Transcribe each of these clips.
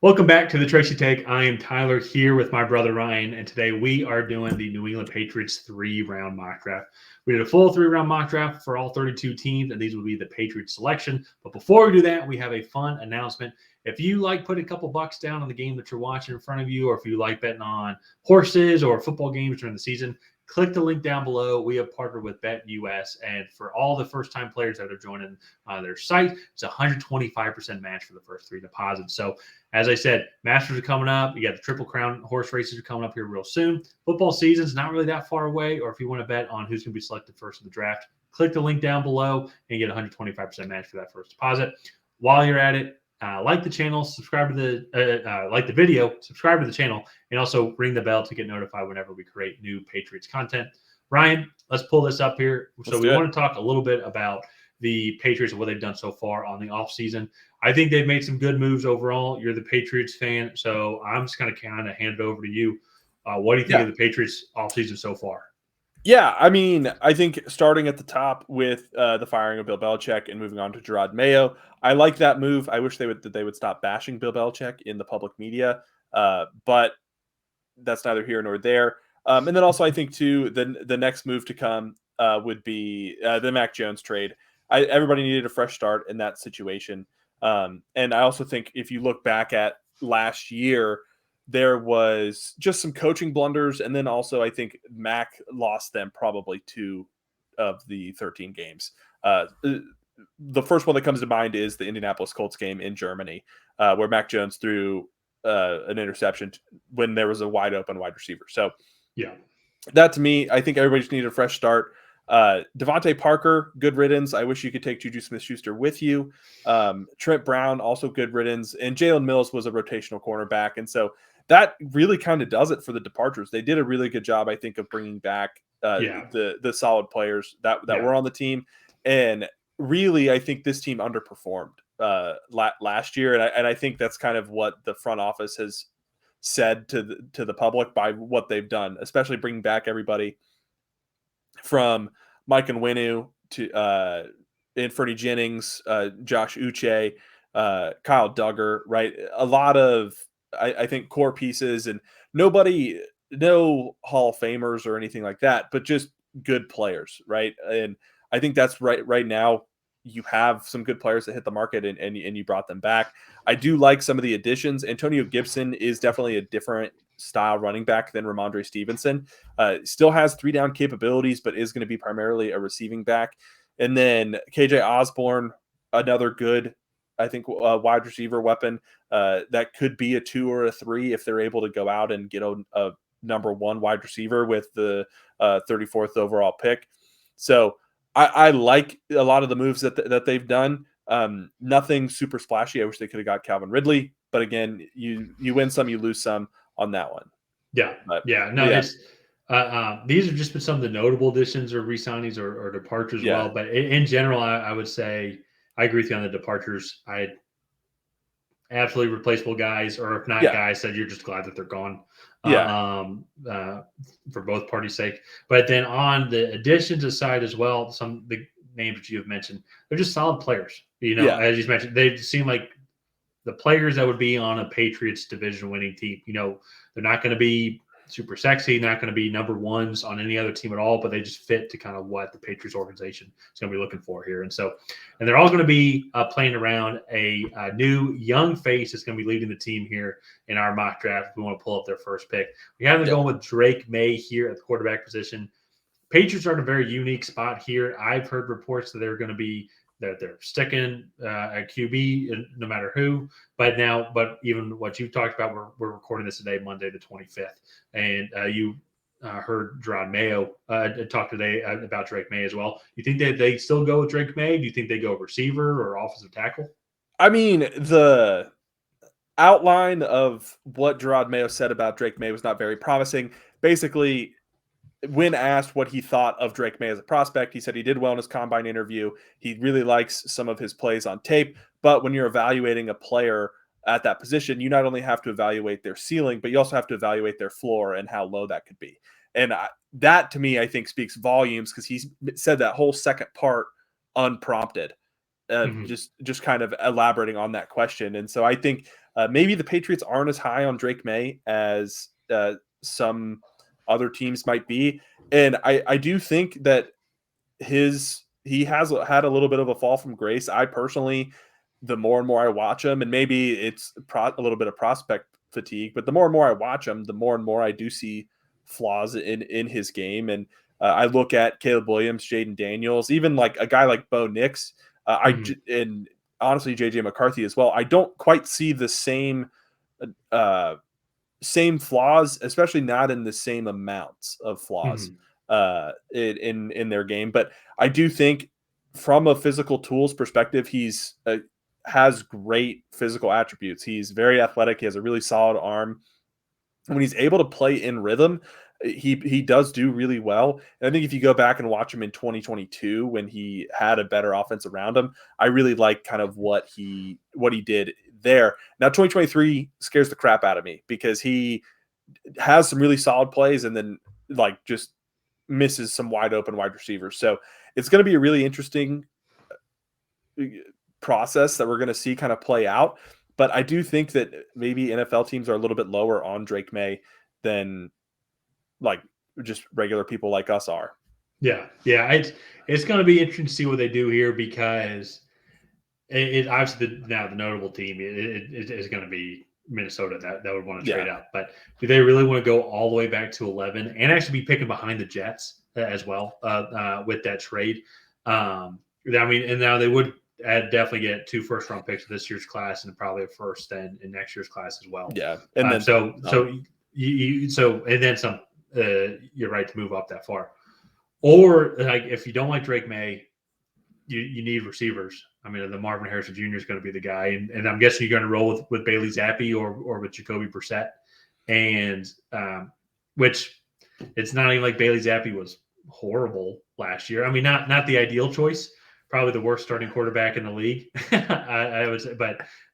Welcome back to the Tracy Take. I am Tyler here with my brother Ryan, and today we are doing the New England Patriots 3-round mock draft. We did a full 3-round mock draft for all 32 teams, and these will be the Patriots selection. But before we do that, we have a fun announcement. If you like putting a couple bucks down on the game that you're watching in front of you, or if you like betting on horses or football games during the season, click the link down below. We have partnered with BetUS, and for all the first-time players that are joining their site, it's a 125% match for the first 3 deposits. So as I said, Masters are coming up. You got the Triple Crown horse races are coming up here real soon. Football season's not really that far away, or if you want to bet on who's going to be selected first in the draft, click the link down below and get a 125% match for that first deposit. While you're at it, like the channel, subscribe to like the video, subscribe to the channel, and also ring the bell to get notified whenever we create new Patriots content. Ryan, let's pull this up here. So we want to talk a little bit about the Patriots and what they've done so far on the offseason. I think they've made some good moves overall. You're the Patriots fan, so I'm just going to kind of hand it over to you. What do you think of the Patriots offseason so far? Yeah, I mean, I think starting at the top with the firing of Bill Belichick and moving on to Gerard Mayo, I like that move. I wish they would stop bashing Bill Belichick in the public media, but that's neither here nor there. And then also, I think too, the next move to come would be the Mac Jones trade. Everybody needed a fresh start in that situation, and I also think if you look back at last year, there was just some coaching blunders, and then also I think Mac lost them probably 2 of the 13 games. The first one that comes to mind is the Indianapolis Colts game in Germany, where Mac Jones threw an interception when there was a wide open wide receiver. So yeah, that to me, I think everybody just needed a fresh start. Devontae Parker, good riddance. I wish you could take Juju Smith-Schuster with you. Trent Brown, also good riddance. And Jalen Mills was a rotational cornerback. And so that really kind of does it for the departures. They did a really good job, I think, of bringing back the solid players that were on the team. And really, I think this team underperformed last year. And I think that's kind of what the front office has said to the public by what they've done, especially bringing back everybody from Mike Onwenu to Fernie Jennings, Josh Uche, Kyle Duggar, right? A lot of, I think, core pieces, and no Hall of Famers or anything like that, but just good players, right? And I think that's right now you have some good players that hit the market and you brought them back. I do like some of the additions. Antonio Gibson is definitely a different style running back than Ramondre Stevenson. Still has 3-down capabilities, but is going to be primarily a receiving back. And then KJ Osborne, another good, I think, wide receiver weapon that could be a 2 or a 3 if they're able to go out and get a number 1 wide receiver with the 34th overall pick. So I like a lot of the moves that they've done. Nothing super splashy. I wish they could have got Calvin Ridley, but again, you win some, you lose some on that one. Yeah, it's these have just been some of the notable additions or re-signings or departures as well. But in general, I would say I agree with you on the departures. I absolutely replaceable guys, or if not guys, that you're just glad that they're gone. For both parties' sake. But then on the additions aside as well, some of the names that you have mentioned, they're just solid players. As you mentioned, they seem like the players that would be on a Patriots division winning team. They're not going to be super sexy, not going to be number ones on any other team at all, but they just fit to kind of what the Patriots organization is going to be looking for here. And they're all going to be playing around a new young face that's going to be leading the team here in our mock draft. If we want to pull up their first pick, we have them going with Drake May here at the quarterback position. Patriots are in a very unique spot here. I've heard reports that they're going to be they're sticking at QB no matter who. But even what you've talked about, we're recording this today, Monday the 25th, and you heard Gerard Mayo talk today about Drake May as well. You think that they still go with Drake May? Do you think they go receiver or offensive tackle? I mean, the outline of what Gerard Mayo said about Drake May was not very promising. Basically, when asked what he thought of Drake May as a prospect, he said he did well in his combine interview. He really likes some of his plays on tape. But when you're evaluating a player at that position, you not only have to evaluate their ceiling, but you also have to evaluate their floor and how low that could be. And that, to me, I think speaks volumes because he said that whole second part unprompted. Mhm. just kind of elaborating on that question. And so I think maybe the Patriots aren't as high on Drake May as some other teams might be. And I do think that he has had a little bit of a fall from grace. I personally, the more and more I watch him, and maybe it's a little bit of prospect fatigue, but the more and more I watch him, the more and more I do see flaws in his game. And I look at Caleb Williams, Jaden Daniels, even like a guy like Bo Nix, Mhm. and honestly JJ McCarthy as well. I don't quite see the uh, same flaws, especially not in the same amounts of flaws Mhm. in their game. But I do think, from a physical tools perspective, he's has great physical attributes. He's very athletic. He has a really solid arm. When he's able to play in rhythm, he does do really well. And I think if you go back and watch him in 2022 when he had a better offense around him, I really like kind of what he did there. Now 2023 scares the crap out of me because he has some really solid plays and then like just misses some wide open wide receivers. So it's going to be a really interesting uh, process that we're going to see kind of play out. But I do think that maybe NFL teams are a little bit lower on Drake May than like just regular people like us are. Yeah, yeah. It's going to be interesting to see what they do here because it obviously now the notable team it is going to be Minnesota that would want to Yeah. trade up. But do they really want to go all the way back to 11 and actually be picking behind the Jets as well with that trade? I mean, and now they would definitely get 2 first-round picks in this year's class and probably a first then in next year's class as well. Yeah. And then So and then some. You're right to move up that far. Or like if you don't like Drake May, you need receivers. I mean, the Marvin Harrison Jr. is going to be the guy, and I'm guessing you're going to roll with Bailey Zappi or with Jacoby Brissett, and which it's not even like Bailey Zappi was horrible last year. I mean, not the ideal choice, probably the worst starting quarterback in the league. I would say,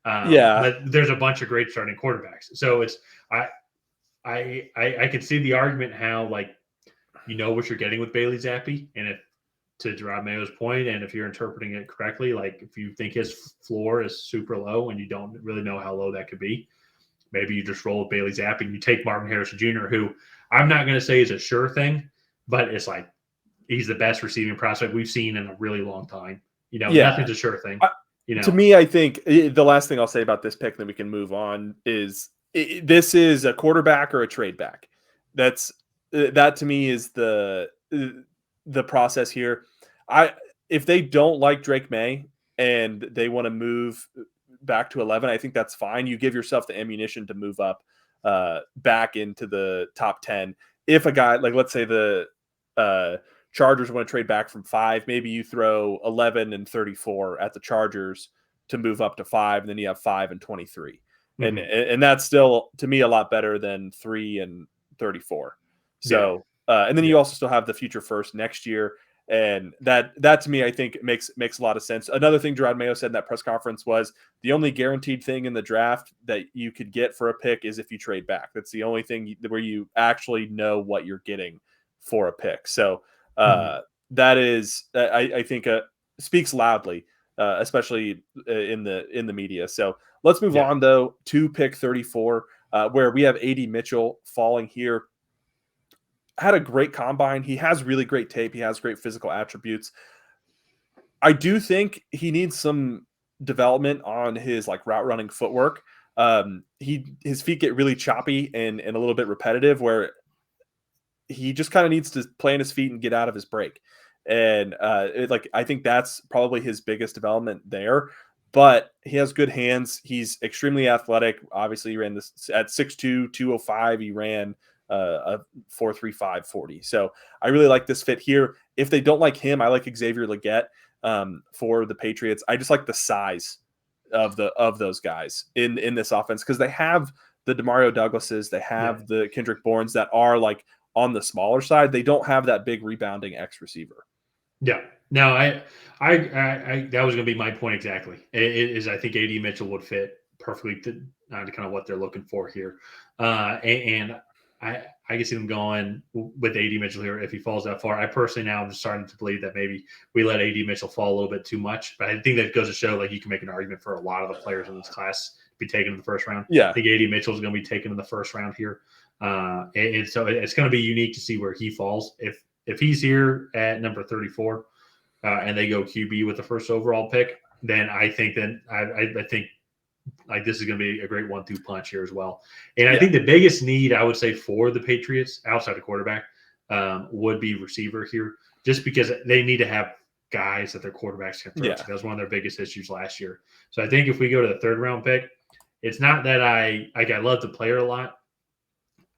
yeah. but there's a bunch of great starting quarterbacks, so it's I I could see the argument how like you know what you're getting with Bailey Zappi, and if to Gerard Mayo's point, and if you're interpreting it correctly, like if you think his floor is super low and you don't really know how low that could be, maybe you just roll with Bailey Zappi and you take Marvin Harrison Jr., who I'm not going to say is a sure thing, but it's like he's the best receiving prospect we've seen in a really long time. You know, Yeah. nothing's a sure thing. I, You to know, me, I think the last thing I'll say about this pick, then we can move on, is this is a quarterback or a trade back. That's that to me is the process here. I If they don't like Drake May and they want to move back to 11, I think that's fine. You give yourself the ammunition to move up back into the top 10. If a guy like, let's say the uh, Chargers want to trade back from 5, maybe you throw 11 and 34 at the Chargers to move up to 5, and then you have 5 and 23. And mm-hmm. and that's still to me a lot better than 3 and 34. Yeah, So and then you yeah, also still have the future first next year, and that to me I think makes a lot of sense. Another thing Gerard Mayo said in that press conference was the only guaranteed thing in the draft that you could get for a pick is if you trade back. That's the only thing where you actually know what you're getting for a pick. So mm-hmm. that is, I think, speaks loudly, especially in the media. So let's move Yeah, on though to pick 34, where we have AD Mitchell falling here. Had a great combine. He has really great tape. He has great physical attributes. I do think he needs some development on his like route running footwork. His feet get really choppy and a little bit repetitive, where he just kind of needs to plant his feet and get out of his break. And I think that's probably his biggest development there. But he has good hands. He's extremely athletic. Obviously, he ran this at 6'2", 205. He ran a 4.35 40. So I really like this fit here. If they don't like him, I like Xavier Legette for the Patriots. I just like the size of those guys in this offense because they have the Demario Douglases, they yeah. have the Kendrick Bournes that are like on the smaller side. They don't have that big rebounding X receiver. Yeah. No, I that was going to be my point exactly. I think AD Mitchell would fit perfectly to kind of what they're looking for here, and I can see them going with AD Mitchell here if he falls that far. I personally now am starting to believe that maybe we let AD Mitchell fall a little bit too much. But I think that goes to show like you can make an argument for a lot of the players in this class to be taken in the first round. Yeah. I think AD Mitchell is going to be taken in the first round here, and so it's going to be unique to see where he falls. If he's here at number 34 and they go QB with the first overall pick, then I think I think like this is going to be a great 1-2 punch here as well. And I think the biggest need I would say for the Patriots outside the quarterback would be receiver here, just because they need to have guys that their quarterbacks can throw to. That was one of their biggest issues last year. So I think if we go to the third round pick, it's not that I love the player a lot.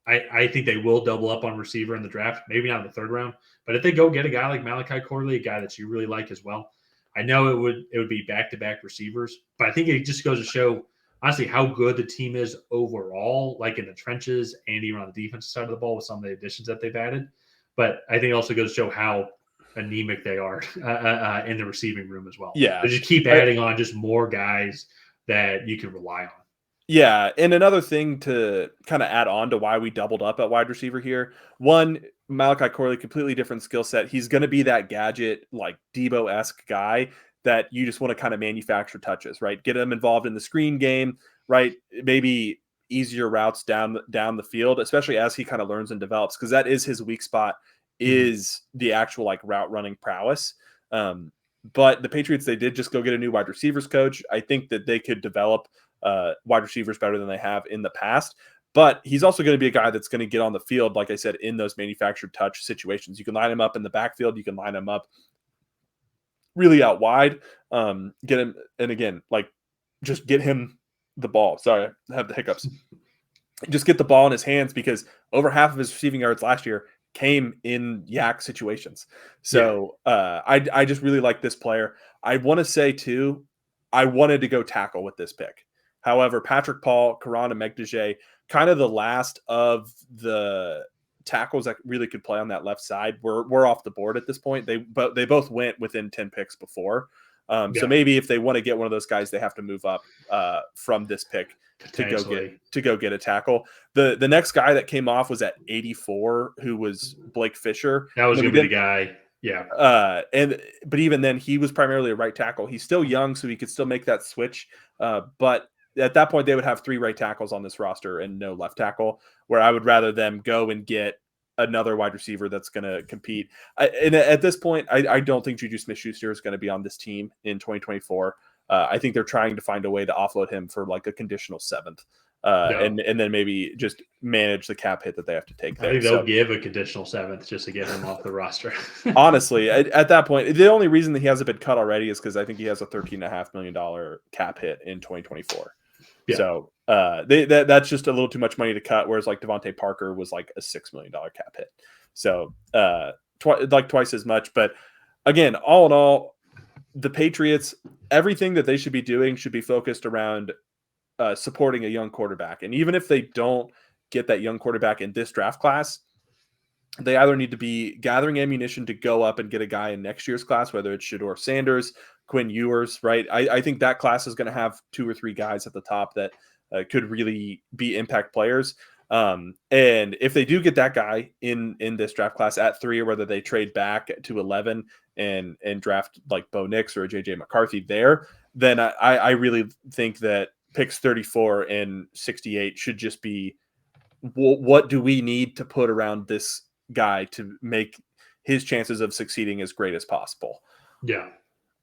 I think they will double up on receiver in the draft, maybe not in the third round, but if they go get a guy like Malachi Corley, a guy that you really like as well, I know it would be back-to-back receivers, but I think it just goes to show honestly how good the team is overall, like in the trenches and even on the defensive side of the ball with some of the additions that they've added. But I think it also goes to show how anemic they are in the receiving room as well. Yeah. They just keep adding on just more guys that you can rely on. Yeah, and another thing to kind of add on to why we doubled up at wide receiver here. One, Malachi Corley, completely different skill set. He's going to be that gadget, like Debo-esque guy that you just want to kind of manufacture touches, right? Get him involved in the screen game, right? Maybe easier routes down the field, especially as he kind of learns and develops, because that is his weak spot, is the actual like route running prowess. But the Patriots, they did just go get a new wide receivers coach. I think that they could develop wide receivers better than they have in the past. But he's also going to be a guy that's going to get on the field, like I said, in those manufactured touch situations. You can line him up in the backfield. You can line him up really out wide. Get him, and again, like just get him the ball. Sorry, I have the hiccups. Just get the ball in his hands, because over half of his receiving yards last year came in yak situations. So I just really like this player. I want to say too, I wanted to go tackle with this pick. However, Patrick Paul, Karan, and Megdege, kind of the last of the tackles that really could play on that left side, were off the board at this point. They both went within 10 picks before. So maybe if they want to get one of those guys, they have to move up from this pick to go get a tackle. The next guy that came off was at 84, who was Blake Fisher. That was going to be the guy. Yeah. But even then, he was primarily a right tackle. He's still young, so he could still make that switch. But at that point, they would have 3 right tackles on this roster and no left tackle, where I would rather them go and get another wide receiver that's going to compete. And at this point, I don't think Juju Smith-Schuster is going to be on this team in 2024. I think they're trying to find a way to offload him for like a conditional 7th. And then maybe just manage the cap hit that they have to take there. I think they'll give a conditional 7th just to get him off the roster. Honestly, at that point, the only reason that he hasn't been cut already is because I think he has a $13.5 million cap hit in 2024. Yeah. So that's just a little too much money to cut, whereas like Devontae Parker was like a $6 million cap hit. So twice as much. But again, all in all, the Patriots, everything that they should be doing should be focused around supporting a young quarterback. And even if they don't get that young quarterback in this draft class, they either need to be gathering ammunition to go up and get a guy in next year's class, whether it's Shedeur Sanders, Quinn Ewers, right? I think that class is going to have 2 or 3 guys at the top that could really be impact players. And if they do get that guy in this draft class at 3, or whether they trade back to 11 and draft like Bo Nix or a JJ McCarthy there, then I really think that picks 34 and 68 should just be, what do we need to put around this guy to make his chances of succeeding as great as possible?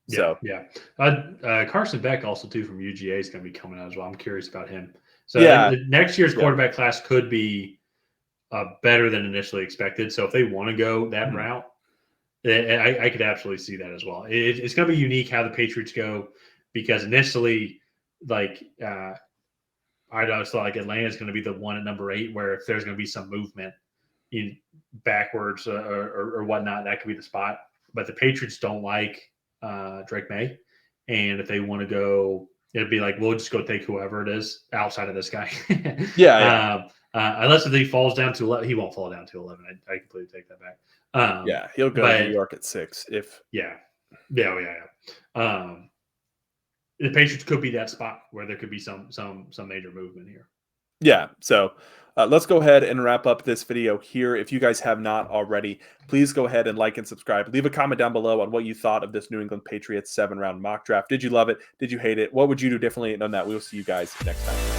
Carson Beck also too from UGA is going to be coming out as well. I'm curious about him. So next year's quarterback class could be better than initially expected. So if they want to go that route, I could absolutely see that as well. It's going to be unique how the Patriots go, because initially, like I just thought like Atlanta's going to be the one at number 8, where if there's going to be some movement in backwards or whatnot, that could be the spot. But the Patriots don't like Drake May, and if they want to go, it'd be like, we'll just go take whoever it is outside of this guy. Unless if he falls down to 11, he won't fall down to 11. I completely take that back. He'll go to New York at 6 if the Patriots could be that spot where there could be some major movement here. Yeah. So Let's go ahead and wrap up this video here. If you guys have not already, please go ahead and like and subscribe. Leave a comment down below on what you thought of this New England Patriots 7-round mock draft. Did you love it? Did you hate it? What would you do differently? And on that, we'll see you guys next time.